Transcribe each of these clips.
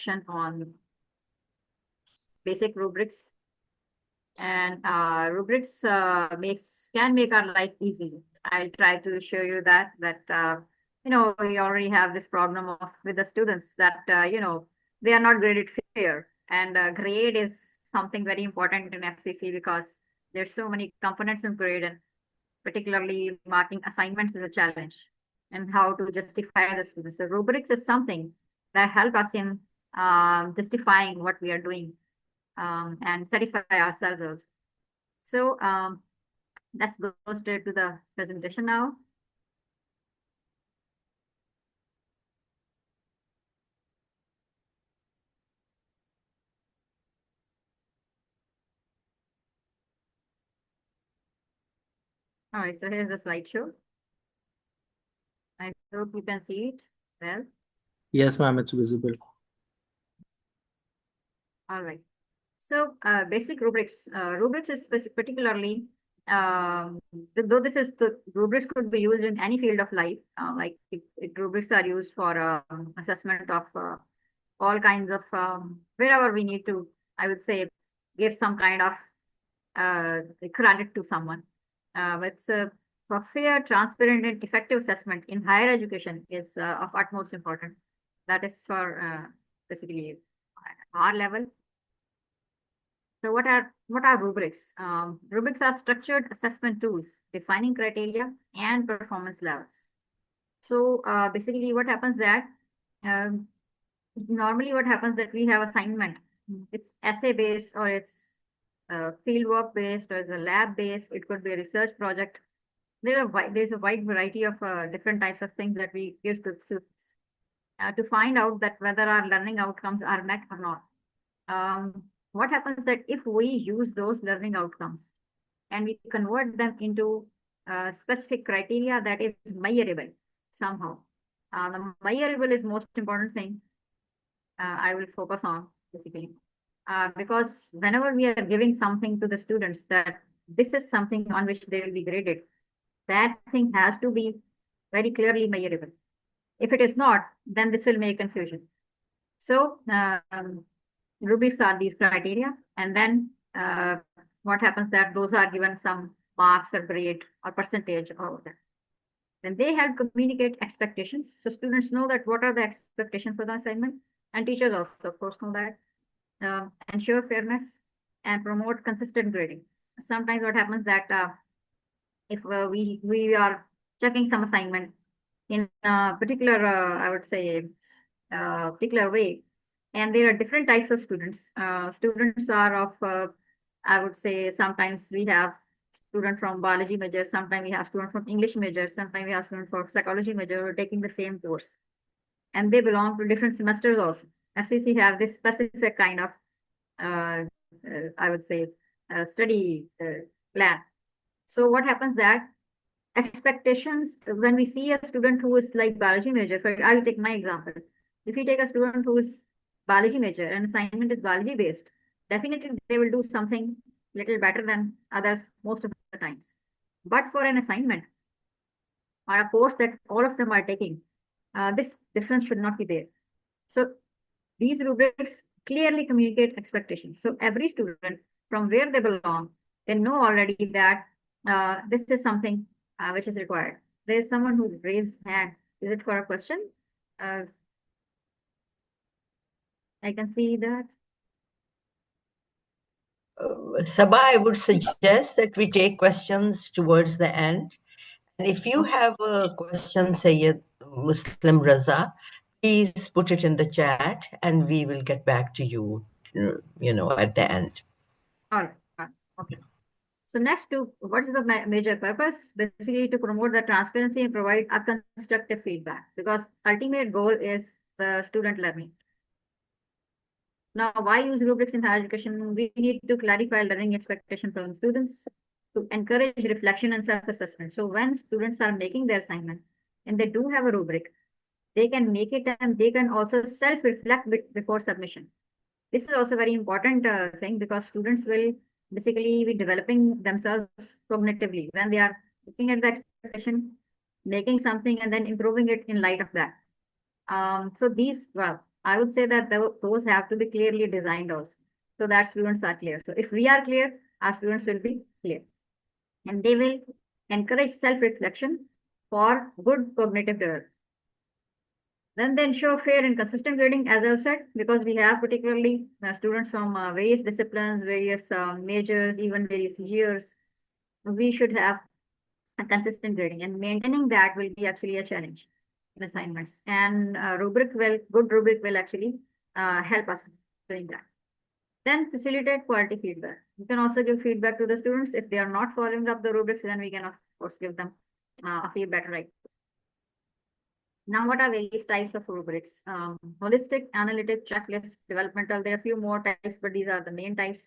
session on basic rubrics. And rubrics can make our life easy. I'll try to show you that we already have this problem with the students that they are not graded fair, and grade is something very important in FCC because there's so many components of grade, and particularly marking assignments is a challenge, and how to justify the students. So rubrics is something that help us in justifying what we are doing, and satisfy ourselves also. So let's go straight to the presentation now. All right, so here's the slideshow. I hope you can see it well. Yes, ma'am, it's visible. All right. So basic rubrics. Rubrics is particularly, though this is the rubrics could be used in any field of life. Like rubrics are used for assessment of all kinds of wherever we need to, I would say, give some kind of credit to someone. But for fair, transparent, and effective assessment in higher education is of utmost importance. That is for basically our level. So what are rubrics? Rubrics are structured assessment tools defining criteria and performance levels. So basically, what happens that normally what happens that we have assignment. It's essay based, or it's field work based, or it's a lab based. It could be a research project. There's a wide variety of different types of things that we give to students to find out that whether our learning outcomes are met or not. What happens that if we use those learning outcomes and we convert them into specific criteria that is measurable somehow. The measurable is most important thing I will focus on basically. Because whenever we are giving something to the students that this is something on which they will be graded, that thing has to be very clearly measurable. If it is not, then this will make confusion. So rubrics are these criteria, and then what happens that those are given some marks or grade or percentage or that. Then they help communicate expectations, so students know that what are the expectations for the assignment, and teachers also, of course, know that. Ensure fairness and promote consistent grading. Sometimes what happens that if we are checking some assignment in a particular, I would say, particular way, and there are different types of students. Students are of, I would say, sometimes we have student from biology major, sometimes we have student from English major, sometimes we have student from psychology major who are taking the same course, and they belong to different semesters also. FCC have this specific kind of, I would say, study plan. So what happens that expectations, when we see a student who is like biology major, I will take my example. If you take a student who is biology major and assignment is biology based, definitely they will do something little better than others most of the times. But for an assignment or a course that all of them are taking, this difference should not be there. So these rubrics clearly communicate expectations. So every student from where they belong, they know already that this is something which is required. There is someone who raised hand. Is it for a question? I can see that. Sabha, I would suggest that we take questions towards the end. And if you have a question, Sayyid Muslim Raza, please put it in the chat and we will get back to you, at the end. All right. Okay. So next, what is the major purpose? Basically, to promote the transparency and provide a constructive feedback, because ultimate goal is the student learning. Now, why use rubrics in higher education? We need to clarify learning expectation from students, to encourage reflection and self-assessment. So when students are making their assignment and they do have a rubric, they can make it and they can also self-reflect before submission. This is also very important thing, because students will basically be developing themselves cognitively when they are looking at the expectation, making something and then improving it in light of that. So these, well, I would say that those have to be clearly designed also, so that students are clear. So if we are clear, our students will be clear, and they will encourage self-reflection for good cognitive development. Then they ensure fair and consistent grading, as I've said, because we have particularly students from various disciplines, various majors, even various years. We should have a consistent grading, and maintaining that will be actually a challenge in assignments. And good rubric will actually help us doing that. Then facilitate quality feedback. You can also give feedback to the students if they are not following up the rubrics. Then we can of course give them a feedback, right? Now, what are various types of rubrics? Holistic, analytic, checklist, developmental. There are a few more types, but these are the main types.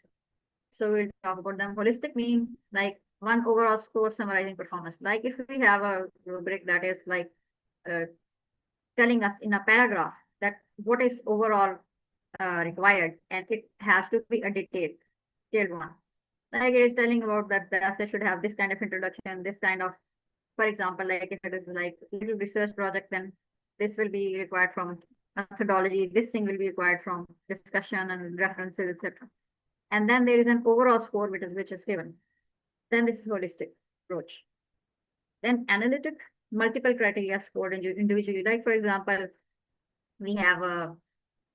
So we'll talk about them. Holistic mean like one overall score summarizing performance. Like if we have a rubric that is like uh, telling us in a paragraph that what is overall required, and it has to be a detailed one. Like it is telling about that the essay should have this kind of introduction, this kind of, for example, like if it is like little research project, then this will be required from methodology, this thing will be required from discussion and references, etc. And then there is an overall score which is given. Then this is holistic approach. Then analytic, multiple criteria scored individually. Like for example, we have a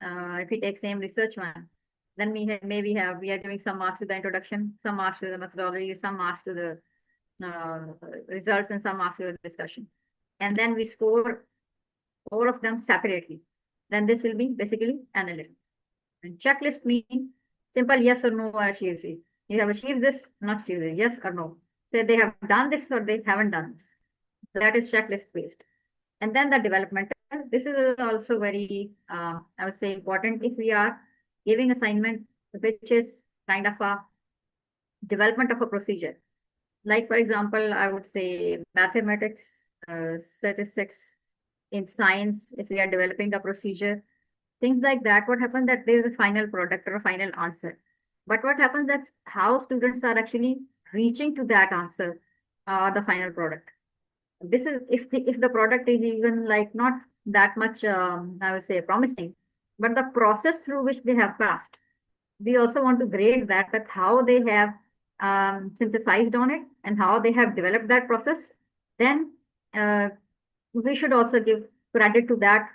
if we take same research one, then we are giving some marks to the introduction, some marks to the methodology, some marks to the results, and some marks to the discussion. And then we score all of them separately. Then this will be basically analytic. And checklist mean simple yes or no or achieved. You have achieved this, not achieved this, yes or no. Say they have done this or they haven't done this. That is checklist based. And then the developmental. This is also very, I would say, important if we are giving assignment, which is kind of a development of a procedure. Like, for example, I would say mathematics, statistics, in science, if we are developing a procedure, things like that. What happens that there is a final product or a final answer. But what happens that's how students are actually reaching to that answer, the final product. This is if the product is even like not that much, I would say promising, but the process through which they have passed, we also want to grade that how they have synthesized on it and how they have developed that process. Then uh, we should also give credit to that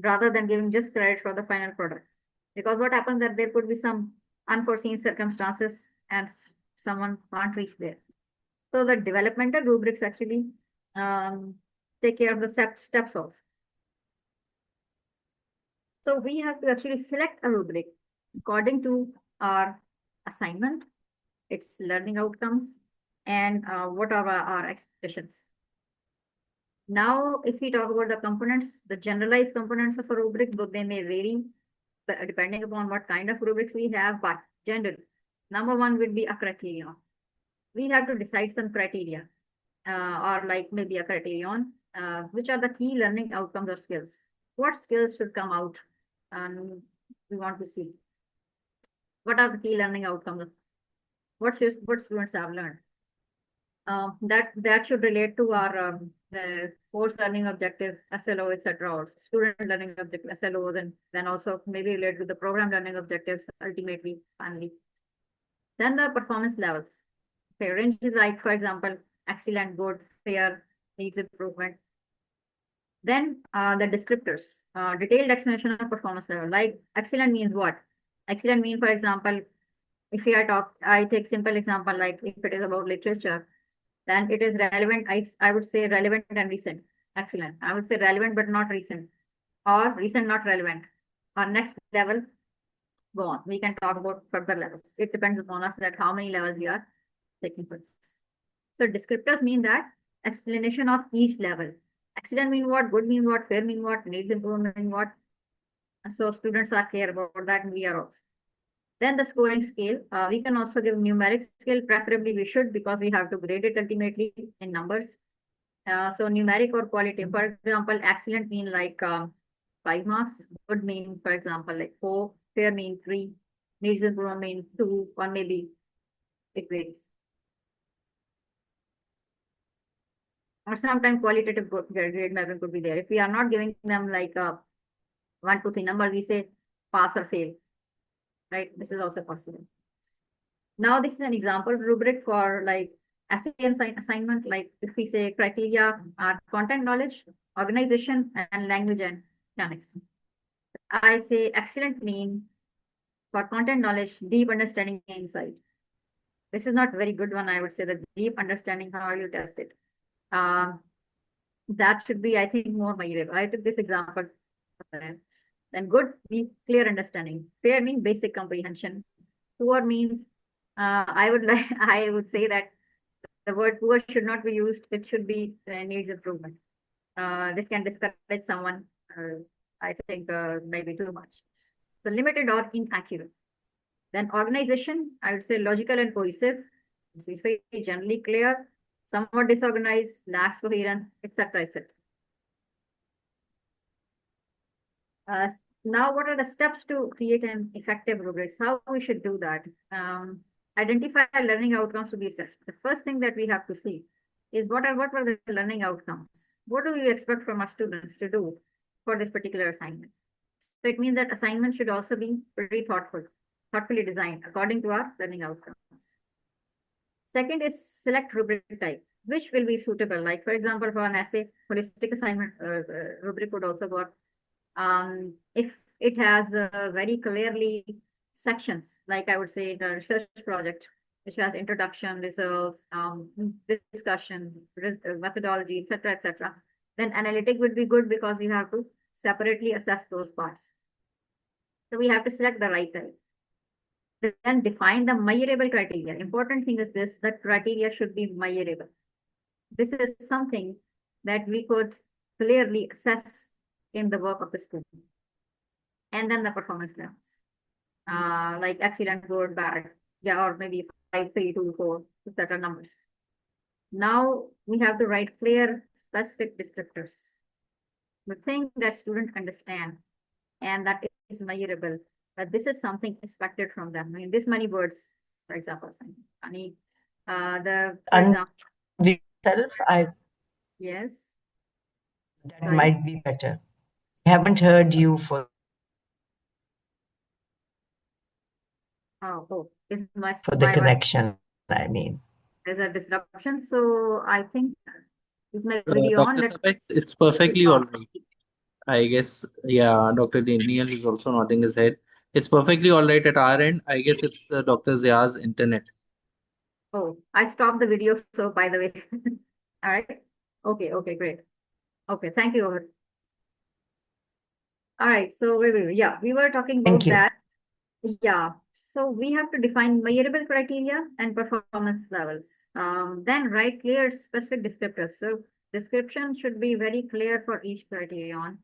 rather than giving just credit for the final product. Because what happens that there could be some unforeseen circumstances and someone can't reach there. So the developmental rubrics actually um, take care of the steps also. So we have to actually select a rubric according to our assignment, its learning outcomes, and what are our expectations. Now, if we talk about the components, the generalized components of a rubric, though they may vary depending upon what kind of rubrics we have, but generally, number one would be a criterion. We have to decide some criteria, or like maybe a criterion, which are the key learning outcomes or skills. What skills should come out? And we want to see what are the key learning outcomes. What students have learned. That should relate to our the course learning objective, SLO, etc., or student learning objective, SLOs, and then also maybe relate to the program learning objectives ultimately, finally. Then the performance levels. Okay, ranges like, for example, excellent, good, fair, needs improvement. Then the descriptors, detailed explanation of performance level. Like excellent means what? Excellent means, for example, if I take simple example, like if it is about literature, then it is relevant. I would say relevant and recent. Excellent. I would say relevant but not recent, or recent not relevant. Or next level, go on. We can talk about further levels. It depends upon us that how many levels we are taking for this. So descriptors mean that explanation of each level. Excellent mean what? Good mean what? Fair mean what? Needs improvement mean what? So students are clear about that, and we are also. Then the scoring scale. We can also give numeric scale. Preferably we should, because we have to grade it ultimately in numbers. So numeric or qualitative. For example, excellent mean like 5 marks. Good mean, for example, like 4. Fair mean 3. Needs improvement mean 2, or maybe it varies. Or sometimes qualitative grade mapping could be there. If we are not giving them like 1, 2, 3 number, we say pass or fail, right? This is also possible. Now, this is an example rubric for like essay assignment. Like if we say criteria are content knowledge, organization, and language and mechanics. I say excellent mean for content knowledge, deep understanding and insight. This is not very good one. I would say the deep understanding, how you test it. That should be, I think, more measurable. I took this example. Then good means clear understanding. Fair means basic comprehension. Poor means I would say that the word poor should not be used. It should be needs improvement. This can discourage someone. I think maybe too much. So limited or inaccurate. Then organization, I would say logical and cohesive. This is very generally clear, somewhat disorganized, lacks coherence, etc., etc. Now, what are the steps to create an effective rubrics? How we should do that? Identify learning outcomes to be assessed. The first thing that we have to see is what were the learning outcomes? What do we expect from our students to do for this particular assignment? So it means that assignment should also be very thoughtfully designed according to our learning outcomes. Second is select rubric type, which will be suitable. Like for example, for an essay, holistic assignment rubric would also work. If it has very clearly sections, like I would say the research project, which has introduction, results, discussion, methodology, etc., etc., then analytic would be good because we have to separately assess those parts. So we have to select the right type. Then define the measurable criteria. Important thing is this, that criteria should be measurable. This is something that we could clearly assess in the work of the student. And then the performance levels, like excellent, good, bad, yeah, or maybe 5, 3, 2, 4, etc. numbers. Now we have to write clear, specific descriptors. The thing that student understand and that is measurable, that this is something expected from them. I mean, this many words, for example, Sunny, for example, yes, that sorry? might be better. I haven't heard you for Is my the connection, I mean. There's a disruption, so I think is my Uh, video on? Dr. Sapex, it's perfectly all right. I guess, yeah, Dr. Daniel is also nodding his head. It's perfectly all right at our end. I guess it's Dr. Zia's internet. Oh, I stopped the video, so by the way. All right. Okay, great. Okay, thank you. All right, so yeah, we were talking about Thank you. that. Yeah, so we have to define measurable criteria and performance levels. Then write clear specific descriptors. So description should be very clear for each criterion.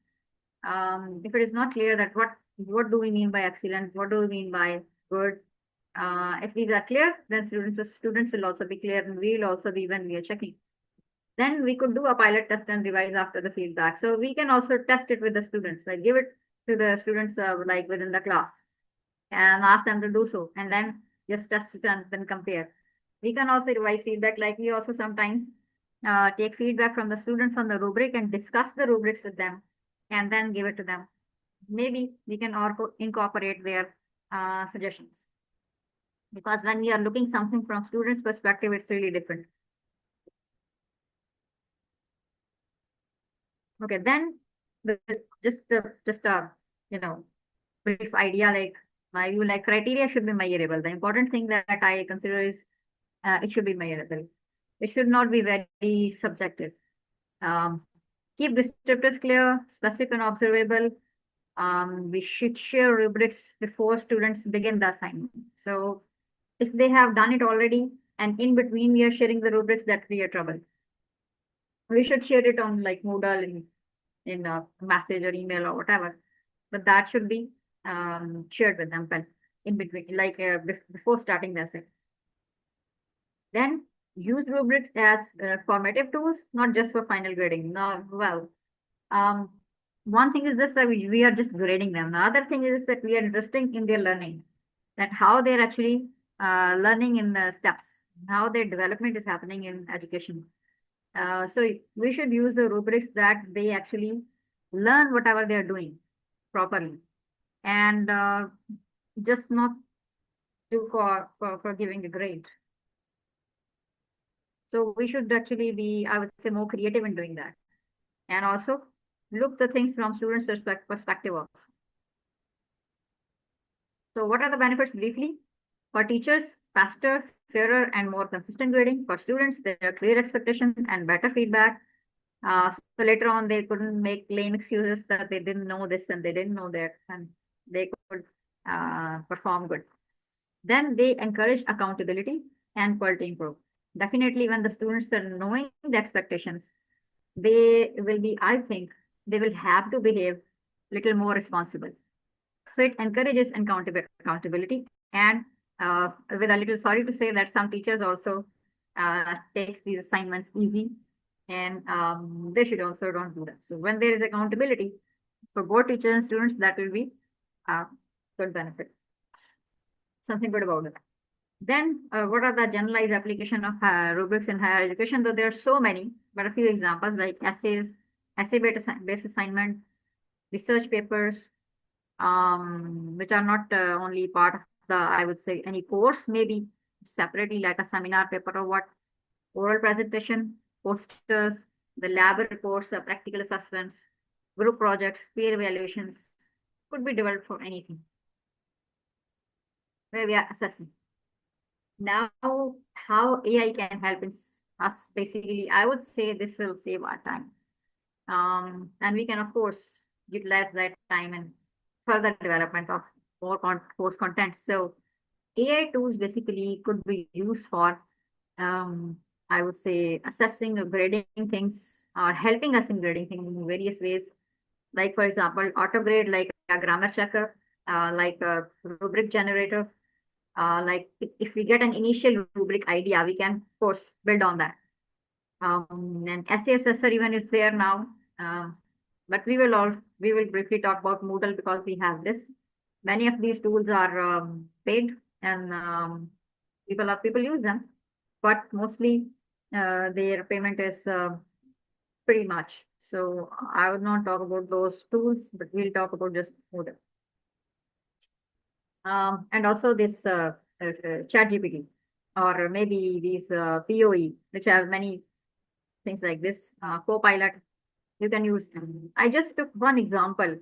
If it is not clear that what do we mean by excellent, what do we mean by good, if these are clear, then students will also be clear, and we will also be when we are checking. Then we could do a pilot test and revise after the feedback. So we can also test it with the students, like give it to the students like within the class and ask them to do so, and then just test it and then compare. We can also revise feedback, like we also sometimes take feedback from the students on the rubric and discuss the rubrics with them and then give it to them. Maybe we can also incorporate their suggestions, because when we are looking something from students' perspective, it's really different. Okay, then just a brief idea, like my view, like criteria should be measurable. The important thing that I consider is it should be measurable. It should not be very subjective. Keep descriptors clear, specific and observable. We should share rubrics before students begin the assignment. So if they have done it already and in between we are sharing the rubrics, that create trouble. We should share it on like Moodle in a message or email or whatever, but that should be shared with them in between, like before starting the assignment. Then use rubrics as formative tools, not just for final grading. No, well, one thing is this, that we are just grading them. The other thing is that we are interested in their learning, that how they're actually learning in the steps, how their development is happening in education. So we should use the rubrics that they actually learn whatever they're doing properly, and just not do for giving a grade. So we should actually be, I would say, more creative in doing that, and also look the things from students' perspective also. So what are the benefits briefly? For teachers, faster, fairer, and more consistent grading. For students, there are clear expectations and better feedback. So later on, they couldn't make lame excuses that they didn't know this and they didn't know that, and they could perform good. Then they encourage accountability and quality improve. Definitely, when the students are knowing the expectations, they will be, I think, they will have to behave little more responsible. So it encourages accountability, and with a little sorry to say that some teachers also takes these assignments easy, and they should also don't do that. So when there is accountability for both teachers and students, that will be a good benefit. Something good about it. Then what are the generalized application of rubrics in higher education? Though there are so many, but a few examples like essays, essay-based assignment, research papers, which are not only part of the, I would say, any course, maybe separately like a seminar paper or what, oral presentation, posters, the lab reports, practical assessments, group projects, peer evaluations, could be developed for anything where we are assessing. Now, how AI can help us basically, I would say this will save our time. And we can, of course, utilize that time in further development of more course content. So AI tools basically could be used for, I would say, assessing or grading things or helping us in grading things in various ways. Like, for example, auto grade, like a grammar checker, like a rubric generator. Like if we get an initial rubric idea, we can, of course, build on that. And essay assessor even is there now. But we will briefly talk about Moodle because we have this. Many of these tools are paid, and people use them, but mostly their payment is pretty much. So I would not talk about those tools, but we'll talk about just Moodle. And also this ChatGPT, or maybe these POE, which have many things like this, Copilot, you can use. I just took one example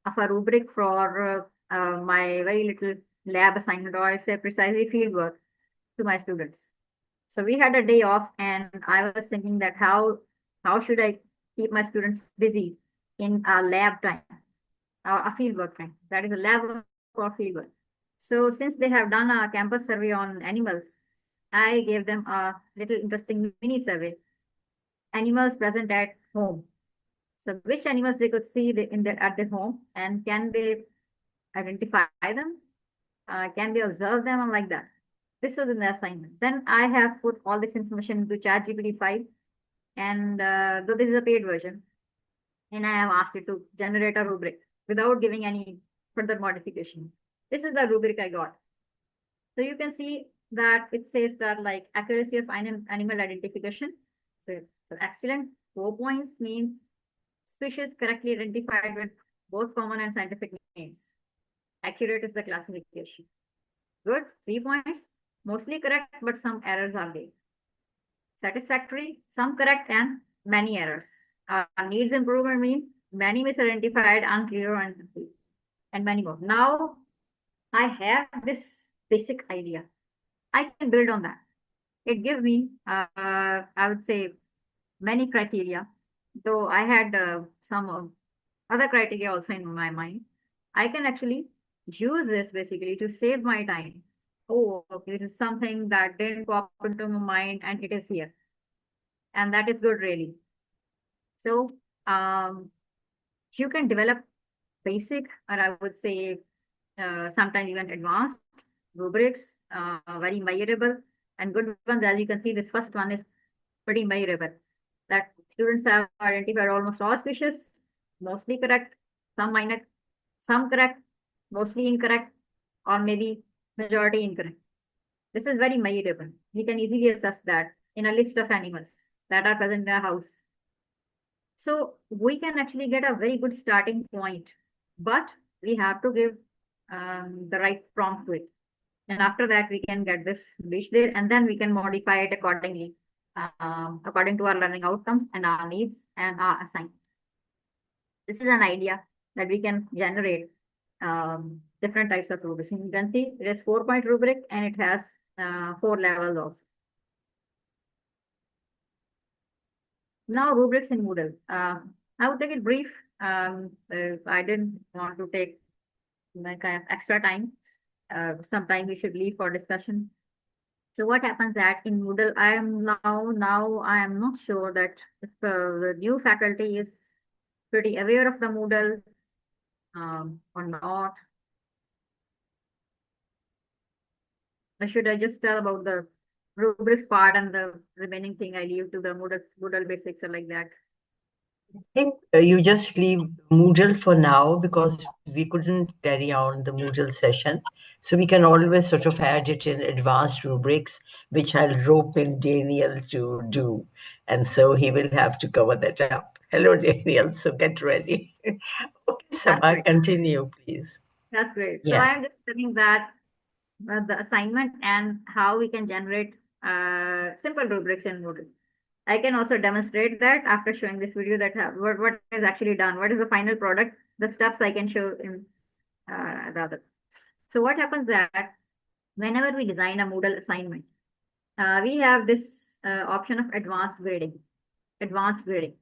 of a rubric for my very little lab assignment, or I say precisely field work to my students. So we had a day off, and I was thinking that how should I keep my students busy in a lab time, or a field work time? That is a lab work or field work. So since they have done a campus survey on animals, I gave them a little interesting mini survey. Animals present at home. So which animals they could see at their home, and can they identify them? Can they observe them, and like that? This was in the assignment. Then I have put all this information into ChatGPT 5, and though this is a paid version, and I have asked it to generate a rubric without giving any further modification. This is the rubric I got. So you can see that it says that like accuracy of animal identification. So excellent. 4 points means species correctly identified with both common and scientific names. Accurate is the classification. Good. 3 points. Mostly correct, but some errors are there. Satisfactory, some correct and many errors. Needs improvement mean many misidentified, unclear, and incomplete, and many more. Now I have this basic idea. I can build on that. It gives me, I would say, many criteria, though I had some other criteria also in my mind. I can actually use this basically to save my time. Oh, okay, this is something that didn't pop into my mind, and it is here. And that is good, really. So you can develop basic, or I would say sometimes even advanced rubrics, very measurable and good ones. As you can see, this first one is pretty measurable. That students have identified almost all species, mostly correct, some minor, some correct, mostly incorrect, or maybe majority incorrect. This is very measurable. We can easily assess that in a list of animals that are present in a house. So we can actually get a very good starting point, but we have to give the right prompt to it. And after that, we can get this reach there, and then we can modify it accordingly, according to our learning outcomes and our needs and our assignment. This is an idea that we can generate different types of rubrics. You can see it is 4-point rubric and it has 4 levels also. Now rubrics in Moodle. I would take it brief. I didn't want to take kind of extra time. Sometime we should leave for discussion. So what happens that in Moodle, I am now I am not sure that if the new faculty is pretty aware of the Moodle or not. Or should I just tell about the rubrics part and the remaining thing I leave to the Moodle basics or like that? I think you just leave Moodle for now because we couldn't carry on the Moodle session. So we can always sort of add it in advanced rubrics, which I'll rope in Daniel to do. And so he will have to cover that up. Hello, Daniel. So get ready. Okay, Sabha, great. continue, please. That's great. So Yeah. I am just telling that the assignment and how we can generate simple rubrics in Moodle. I can also demonstrate that after showing this video that what is actually done, what is the final product, the steps I can show in the other. So what happens that whenever we design a Moodle assignment, we have this option of advanced grading. Advanced grading.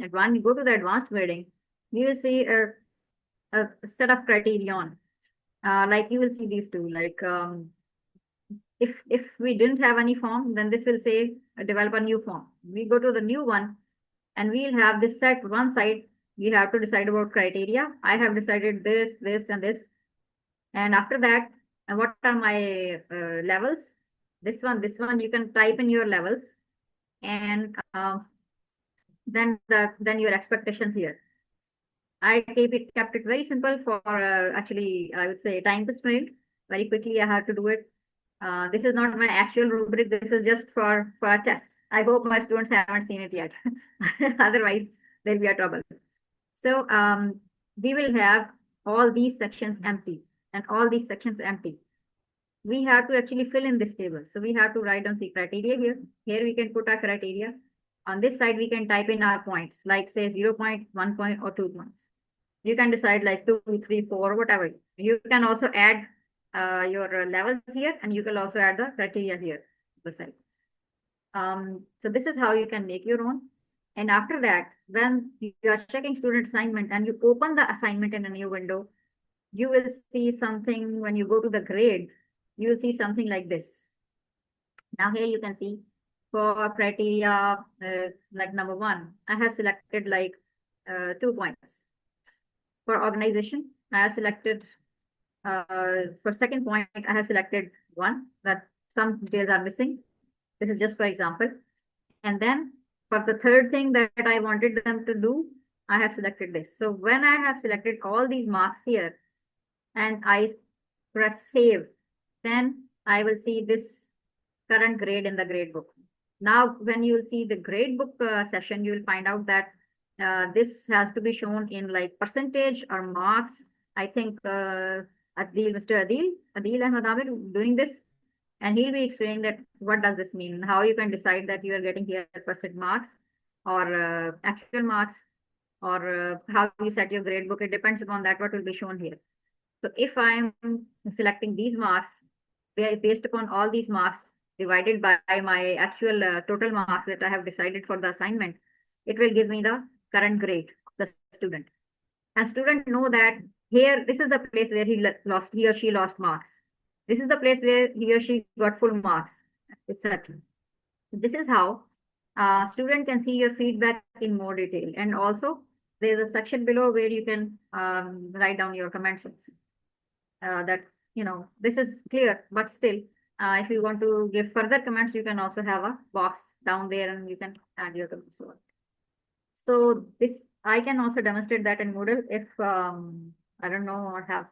And when you go to the advanced grading, you will see a set of criterion. Like you will see these two, like if we didn't have any form, then this will say develop a new form. We go to the new one and we'll have this set one side. We have to decide about criteria. I have decided this, this, and this. And after that, what are my levels? This one, you can type in your levels and then your expectations here. I kept it very simple for actually, I would say time constraint. Very quickly, I have to do it. This is not my actual rubric. This is just for a test. I hope my students haven't seen it yet. Otherwise, there'll be a trouble. So we will have all these sections empty and all these sections empty. We have to actually fill in this table. So we have to write down the criteria here. Here we can put our criteria. On this side, we can type in our points, like say 0 point, 1 point, or 2 points. You can decide like 2, 3, 4, whatever. You can also add your levels here, and you can also add the criteria here. The side. So this is how you can make your own. And after that, when you are checking student assignment and you open the assignment in a new window, you will see something when you go to the grade, you will see something like this. Now here you can see for criteria, like number 1, I have selected like 2 points. For organization, I have selected, for second point, I have selected 1, that some details are missing. This is just for example. And then for the third thing that I wanted them to do, I have selected this. So when I have selected all these marks here and I press save, then I will see this current grade in the grade book. Now, when you will see the grade book session, you will find out that this has to be shown in like percentage or marks. I think Mr. Adil Ahmed Amir doing this, and he'll be explaining that what does this mean, how you can decide that you are getting here percent marks or actual marks, or how you set your grade book. It depends upon that what will be shown here. So if I'm selecting these marks, based upon all these marks divided by my actual total marks that I have decided for the assignment, it will give me the current grade of the student. And student know that here, this is the place where he or she lost marks. This is the place where he or she got full marks, etc. This is how student can see your feedback in more detail. And also, there's a section below where you can write down your comments. That, this is clear, but still, if you want to give further comments, you can also have a box down there and you can add your comments. So this, I can also demonstrate that in Moodle if I don't know or have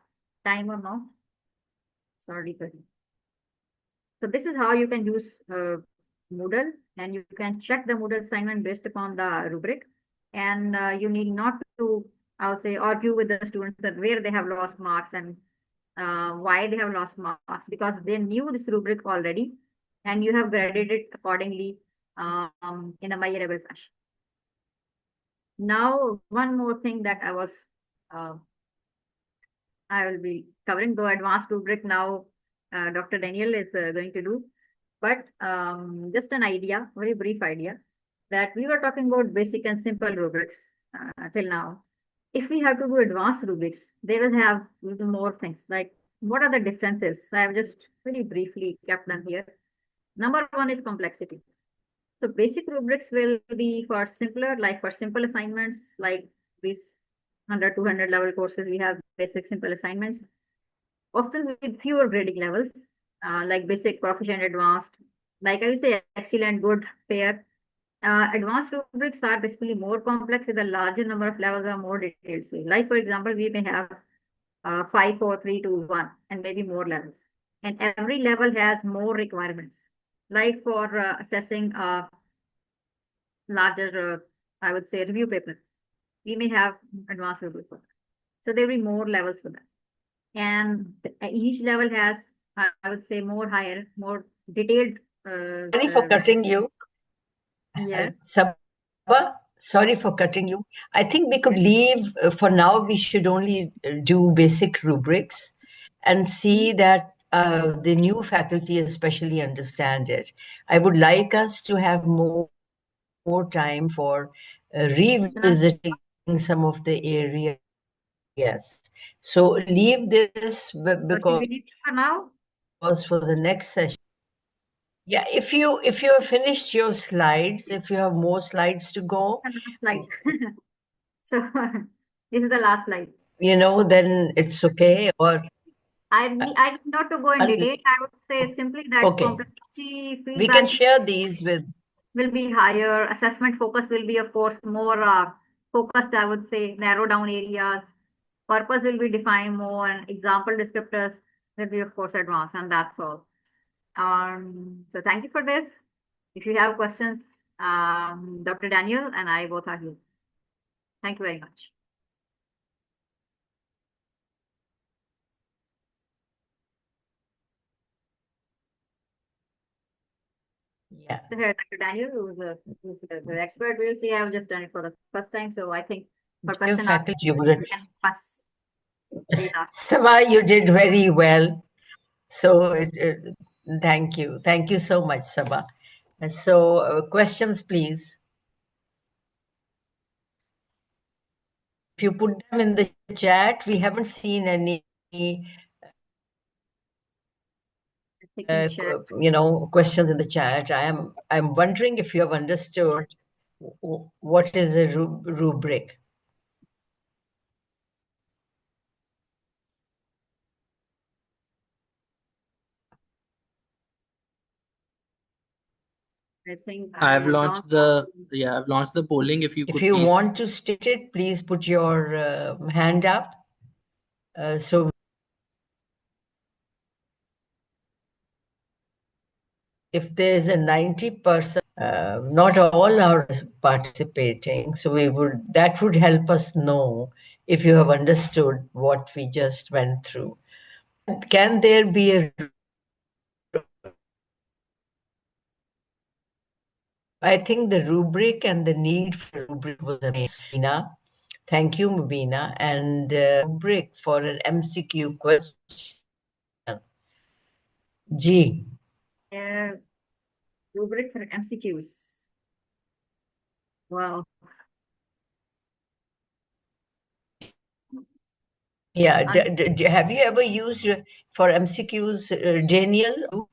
time or not. Sorry. So this is how you can use Moodle, and you can check the Moodle assignment based upon the rubric. And you need not to I'll say, argue with the students that where they have lost marks and why they have lost marks, because they knew this rubric already and you have graded it accordingly in a measurable fashion. Now, one more thing that uh, I will be covering, though advanced rubric now Dr. Daniel is going to do, but just an idea, very brief idea, that we were talking about basic and simple rubrics till now. If we have to do advanced rubrics, they will have little more things. Like, what are the differences? I have just very briefly kept them here. Number one is complexity. So basic rubrics will be for simpler, like for simple assignments, like these 100, 200 level courses, we have basic simple assignments, often with fewer grading levels, like basic, proficient, advanced. Like I would say, excellent, good, fair. Advanced rubrics are basically more complex with a larger number of levels or more detailed. So like for example, we may have 5, 4, 3, 2, 1, and maybe more levels. And every level has more requirements. Like for assessing larger, I would say, review paper, we may have advanced review for that. So there will be more levels for that. And each level has, I would say, more higher, more detailed. Sorry for cutting you. Yeah. Sabha, sorry for cutting you. I think we could leave, for now, we should only do basic rubrics and see that the new faculty especially understand it. I would like us to have more time for revisiting some of the areas. So leave this because For now, for the next session. Yeah, if you have finished your slides, if you have more slides to go, slide. So this is the last slide. Then it's okay. Or I need not to go in detail. I would say simply that okay, complexity we can feedback share these with. will be higher. Assessment focus will be, of course, more focused. I would say narrow down areas. Purpose will be defined more, and example descriptors will be, of course, advanced, and that's all. So thank you for this. If you have questions, Dr. Daniel and I both are here. Thank you very much. Yeah. So here, Dr. Daniel, who's the expert, obviously, I have just done it for the first time, so I think for question asked, You would can pass. Sama, you did very well. So thank you. Thank you so much, Sabha. So questions, please. If you put them in the chat, we haven't seen any questions in the chat. I'm wondering if you have understood what is a rubric. I think I've launched the polling. If you If could you please. want to state it, please put your hand up. So if there's a 90%, not all are participating, so that would help us know if you have understood what we just went through. Can there be a I think the rubric and the need for rubric was amazing. Meena. Thank you, Mubina. And rubric for an MCQ question. G. Rubric for MCQs. Wow. Yeah. Have you ever used for MCQs, Daniel?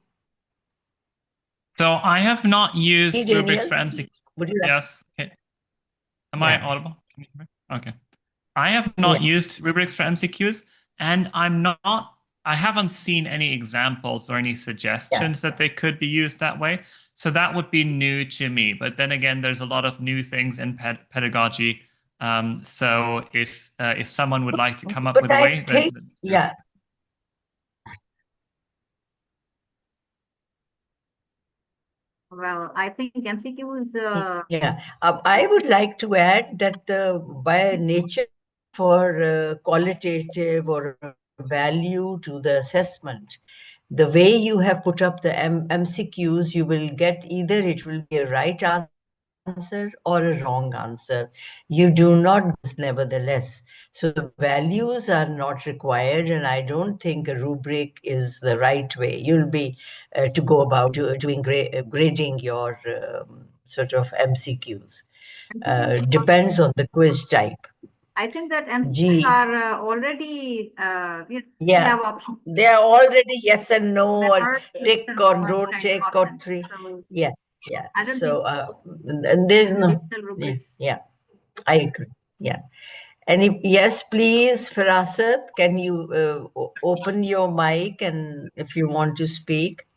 So I have not used Daniel? rubrics for MCQs. Would you like? Yes. Okay. Am I audible? Can you hear me? Okay. I have not used rubrics for MCQs, and I haven't seen any examples or any suggestions that they could be used that way. So that would be new to me. But then again, there's a lot of new things in pedagogy. So if someone would like to come up with a way, yeah. Well, I think MCQs. I would like to add that by nature for qualitative or value to the assessment. The way you have put up the MCQs, you will get either it will be a right answer or a wrong answer. You do not, nevertheless. So the values are not required, and I don't think a rubric is the right way. You'll be to go about doing grading your sort of MCQs. Depends on the quiz type. I think that MCQs G. are already, we Yeah, have options. they are already yes and no, There or are tick yes or and no don't kind of tick or options. three. So Yeah, yeah. I don't So think and there's no digital yeah, rubrics. yeah, I agree. Yeah. Any yes, please, Firasat, can you open your mic and if you want to speak?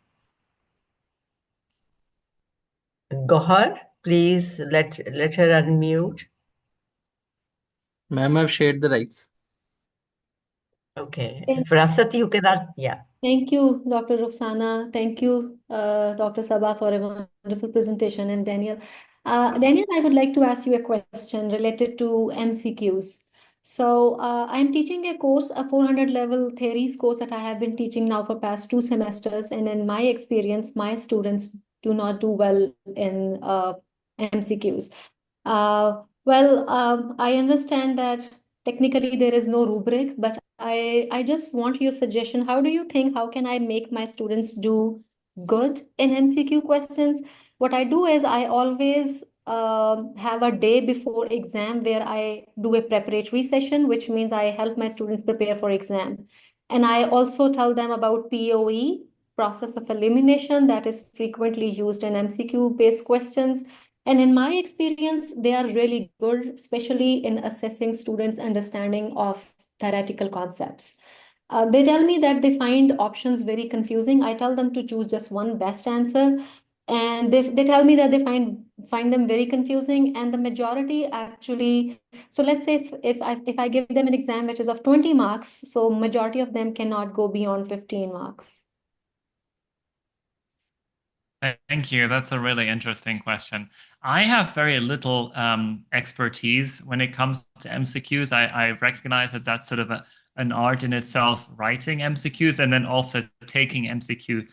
Gohar, please let her unmute. Ma'am, I've shared the rights. Okay. Thank, Firasat, you cannot, yeah. thank you, Dr. Ruxana. Thank you, Dr. Sabah, for a wonderful presentation. And Daniel, Daniel, I would like to ask you a question related to MCQs. So I'm teaching a course, a 400 level theories course that I have been teaching now for past 2 semesters. And in my experience, my students do not do well in MCQs. I understand that technically there is no rubric, but I just want your suggestion. How do you think, how can I make my students do good in MCQ questions? What I do is I always have a day before exam where I do a preparatory session, which means I help my students prepare for exam. And I also tell them about POE, process of elimination, that is frequently used in MCQ based questions. And in my experience, they are really good, especially in assessing students' understanding of theoretical concepts. They tell me that they find options very confusing. I tell them to choose just one best answer. And they tell me that they find them very confusing. And the majority actually, so let's say if I give them an exam which is of 20 marks, so majority of them cannot go beyond 15 marks. Thank you. That's a really interesting question. I have very little expertise when it comes to MCQs. I recognize that that's sort of an art in itself, writing MCQs, and then also taking MCQ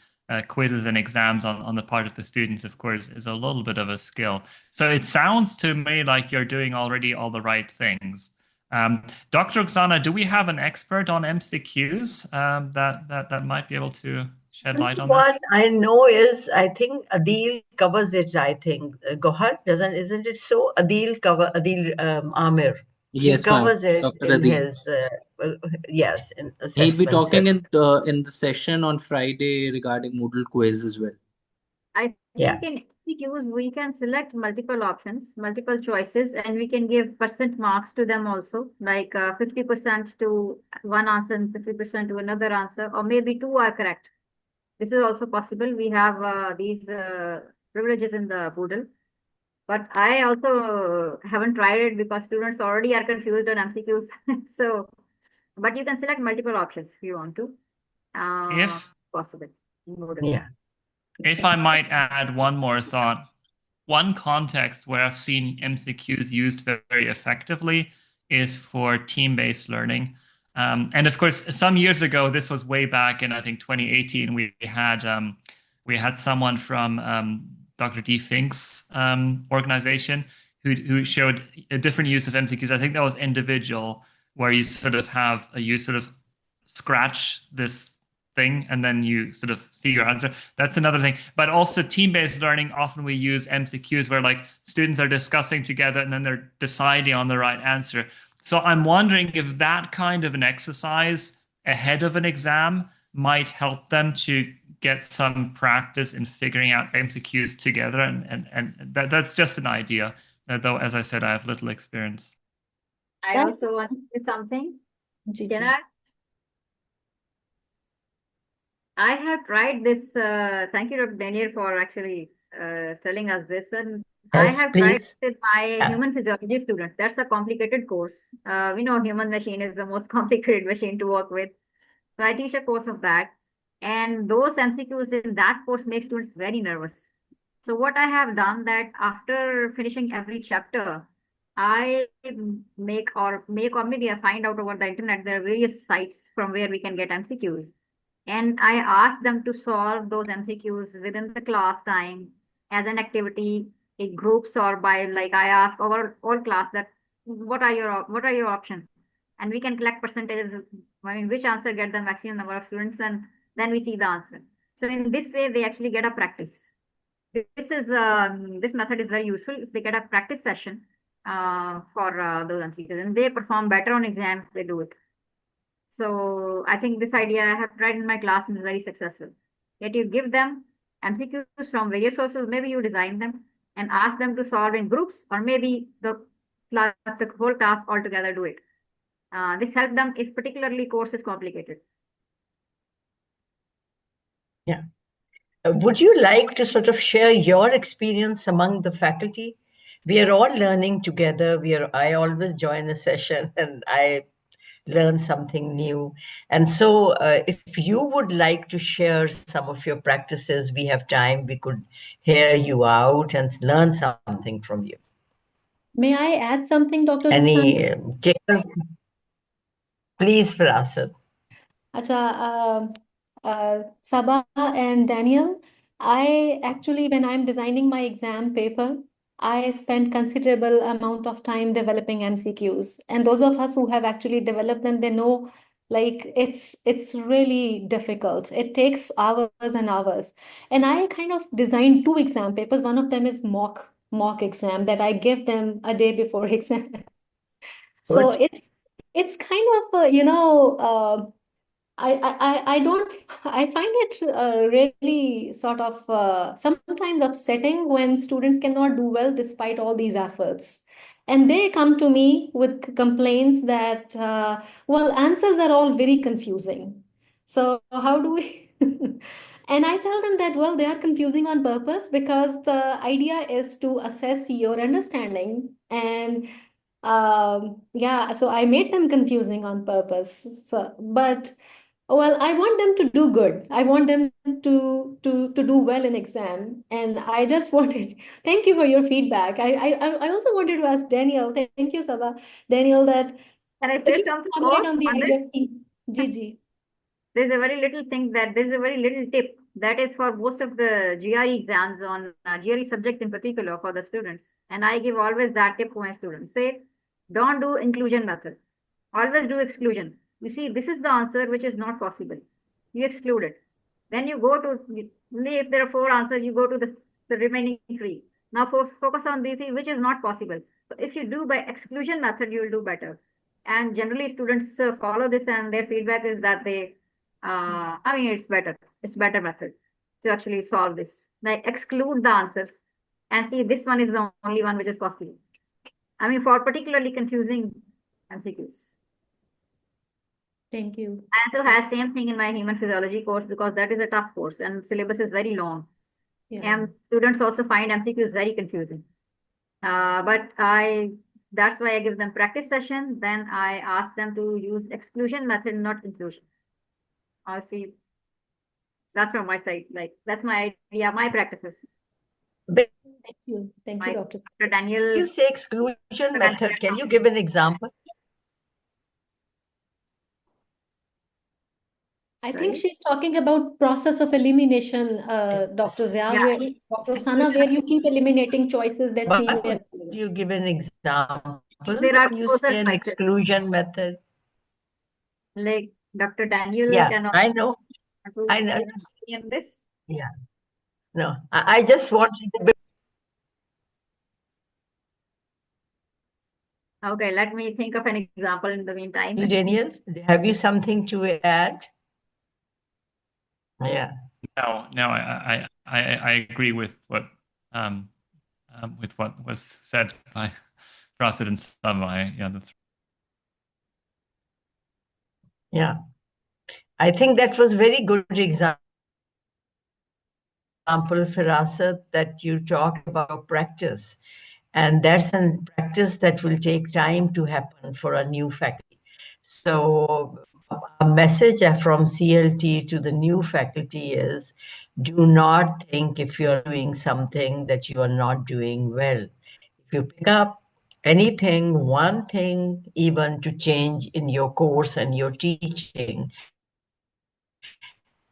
quizzes and exams on the part of the students, of course, is a little bit of a skill. So it sounds to me like you're doing already all the right things. Dr. Oksana, do we have an expert on MCQs that might be able to shed light on this? What I know is, I think Adil covers it. I think Gohar isn't it so? Adil Amir. Yes, He ma'am. covers it Dr. in Adil. his yes, in He'll be assessment talking set. in the session on Friday regarding Moodle quiz as well. I Yeah. think in MCQs, we can select multiple options, multiple choices, and we can give percent marks to them also, like 50% to one answer and 50% to another answer, or maybe two are correct. This is also possible. We have these privileges in the Moodle. But I also haven't tried it because students already are confused on MCQs. So, but you can select multiple options if you want to. If Possible. Moodle. Yeah. If I might add one more thought, one context where I've seen MCQs used very effectively is for team-based learning. And of course, some years ago, this was way back in, I think, 2018, we had someone from Dr. D. Fink's organization who showed a different use of MCQs. I think that was individual, where you sort of scratch this thing and then you sort of see your answer. That's another thing. But also team-based learning, often we use MCQs where like students are discussing together and then they're deciding on the right answer. So I'm wondering if that kind of an exercise ahead of an exam might help them to get some practice in figuring out MCQs together. And that's just an idea, though, as I said, I have little experience. I also want to say something. Can I have tried this. Thank you, Dr. Daniel, for actually telling us this. And I Yes, have tried please. with my Yeah. human physiology student. That's a complicated course. We know human machine is the most complicated machine to work with. So I teach a course of that. And those MCQs in that course make students very nervous. So what I have done that after finishing every chapter, I make or maybe I find out over the internet there are various sites from where we can get MCQs. And I ask them to solve those MCQs within the class time as an activity in groups or by like I ask all class that what are your options? And we can collect percentages. I mean, which answer get the maximum number of students, and then we see the answer. So in this way, they actually get a practice. This method is very useful if they get a practice session for those MCQs, and they perform better on exam if they do it. So I think this idea I have tried in my class and is very successful. That you give them MCQs from various sources, maybe you design them and ask them to solve in groups, or maybe the whole class altogether do it. This helps them if particularly course is complicated. Yeah. Would you like to sort of share your experience among the faculty? We are all learning together. I always join a session and I learn something new. And so if you would like to share some of your practices, we have time, we could hear you out and learn something from you. May I add something, Dr. Ruxana? Any takers? Please, Farasat. Acha, Sabah and Daniel, I actually, when I'm designing my exam paper, I spend considerable amount of time developing MCQs. And those of us who have actually developed them, they know like it's really difficult. It takes hours and hours. And I kind of designed two exam papers. One of them is mock exam that I give them a day before exam. So it's kind of I don't I find it really sort of sometimes upsetting when students cannot do well despite all these efforts. And they come to me with complaints that, well, answers are all very confusing. So how do we? And I tell them that, well, they are confusing on purpose because the idea is to assess your understanding. And yeah, so I made them confusing on purpose. So, but well, I want them to do good. I want them to do well in exam. And I just wanted, thank you for your feedback. I also wanted to ask Daniel, thank you, Sabah, Daniel, that Can I if say you something elaborate more on the on idea this? of Gigi. There's a very little tip that is for most of the GRE exams on GRE subject in particular for the students. And I give always that tip to my students. Say, don't do inclusion method. Always do exclusion. You see, this is the answer which is not possible. You exclude it. Then you go to, only if there are four answers, you go to the remaining three. Now focus on these three, which is not possible. So if you do by exclusion method, you will do better. And generally students follow this and their feedback is that I mean, it's better method to actually solve this. Like exclude the answers and see this one is the only one which is possible. I mean, for particularly confusing MCQs. Thank you. I also have same thing in my human physiology course because that is a tough course and syllabus is very long. Yeah. And students also find MCQs very confusing. But that's why I give them practice session. Then I ask them to use exclusion method, not inclusion. I see. That's from my side. Like that's my idea, my practices. Thank you. Thank you, Dr. Dr. Daniel. You say exclusion method. Can you give an example? I think she's talking about process of elimination, Dr. Zia, where Dr. Sana, where you keep eliminating choices that seem But irrelevant. you give an example. There are You closer say an choices. exclusion method. Like Dr. Daniel Yeah, can I know. I know. in this. Yeah. No, I just wanted to. Okay, let me think of an example in the meantime. Daniel, have you something to add? Yeah. No, I agree with what was said by Prasid and Sabah. Yeah, that's. Yeah. I think that was very good example, Firasat, that you talked about practice. And that's a practice that will take time to happen for a new faculty. So a message from CLT to the new faculty is, do not think if you're doing something that you are not doing well. If you pick up anything, one thing even to change in your course and your teaching,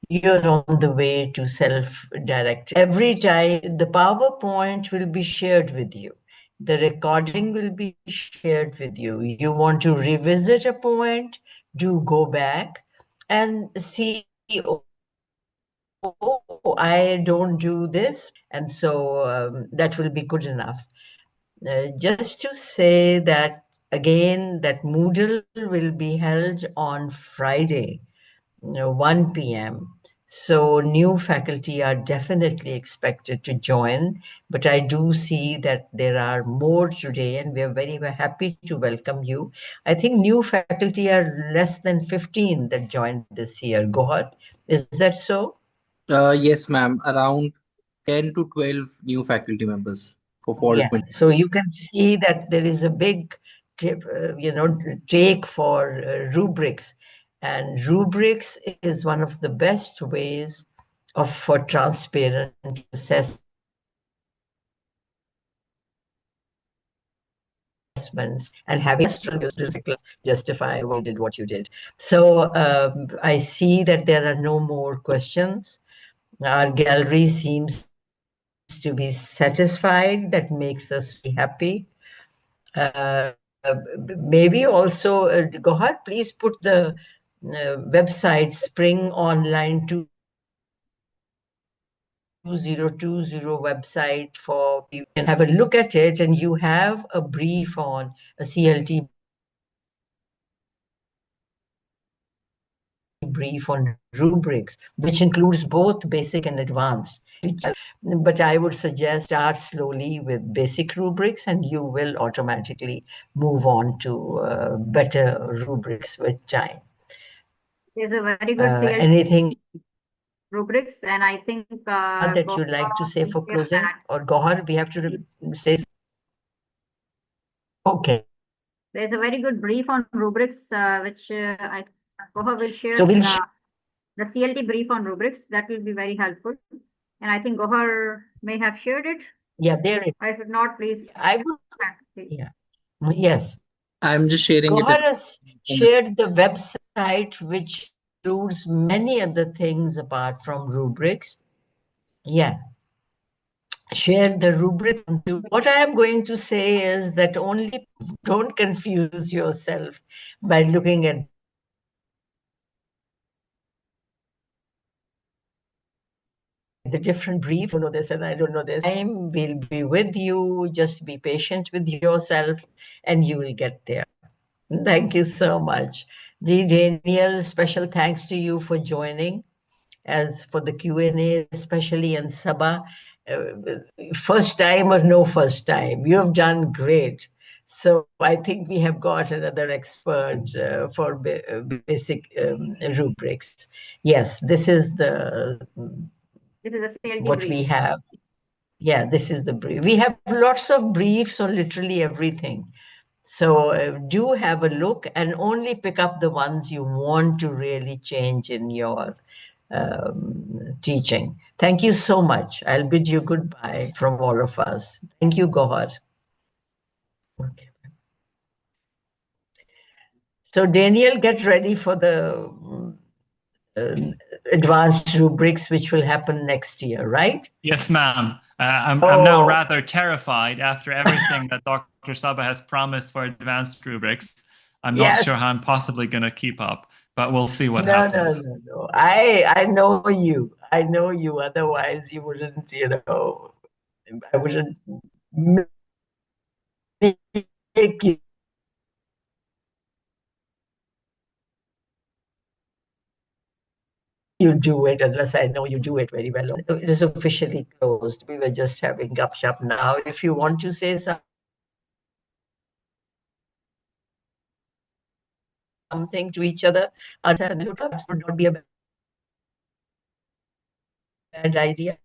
you're on the way to self-directed. Every time the PowerPoint will be shared with you. The recording will be shared with you. You want to revisit a point, do go back and see, oh, I don't do this. And so that will be good enough. Just to say that again, that Moodle will be held on Friday, 1 p.m. So new faculty are definitely expected to join, but I do see that there are more today, and we are very, very happy to welcome you. I think new faculty are less than 15 that joined this year. Gohar, is that so? Yes, ma'am. Around 10 to 12 new faculty members for fall Yeah, 20. so you can see that there is a big take for rubrics, and rubrics is one of the best ways of for transparent assessments and having justify why you did what you did. So I see that there are no more questions. Our gallery seems to be satisfied. That makes us very happy. Maybe also, Gohar, please put the website Spring Online 2020 website for you can have a look at it, and you have a brief on a CLT brief on rubrics, which includes both basic and advanced. But I would suggest start slowly with basic rubrics, and you will automatically move on to better rubrics with time. There's a very good CLT Anything rubrics, and I think that you'd like to say for closing? Or Gohar, we have to say. Okay. There's a very good brief on rubrics, which Goha will share So we'll the CLT brief on rubrics. That will be very helpful. And I think Gohar may have shared it. Yeah, there it. If not, please. I would. Yeah. Yes. I'm just sharing it. Gohar has shared the website, which includes many other things apart from rubrics. Yeah. Share the rubric. What I am going to say is that only don't confuse yourself by looking at the different brief. You know this and I don't know this. Time will be with you. Just be patient with yourself and you will get there. Thank you so much. G. Daniel, special thanks to you for joining. As for the Q&A, especially in Sabah, first time or no first time, you have done great. So I think we have got another expert for basic rubrics. Yes, this is the CLT what brief. we have. Yeah, this is the brief. We have lots of briefs on literally everything. So do have a look and only pick up the ones you want to really change in your teaching. Thank you so much. I'll bid you goodbye from all of us. Thank you, Gohar. Okay. So Daniel, get ready for the advanced rubrics, which will happen next year, right? Yes, ma'am. I'm now rather terrified after everything that Dr. Sabah has promised for advanced rubrics. I'm not sure how I'm possibly going to keep up, but we'll see what happens. No. I know you. I know you. Otherwise, you wouldn't, I wouldn't make you do it unless I know you do it very well. It is officially closed. We were just having gupshup now. If you want to say something to each other, lookups would not be a bad idea.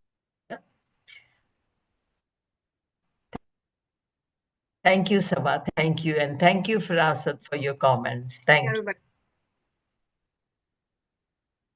Thank you, Sabah. Thank you. And thank you, Firasat, for your comments. Thank you.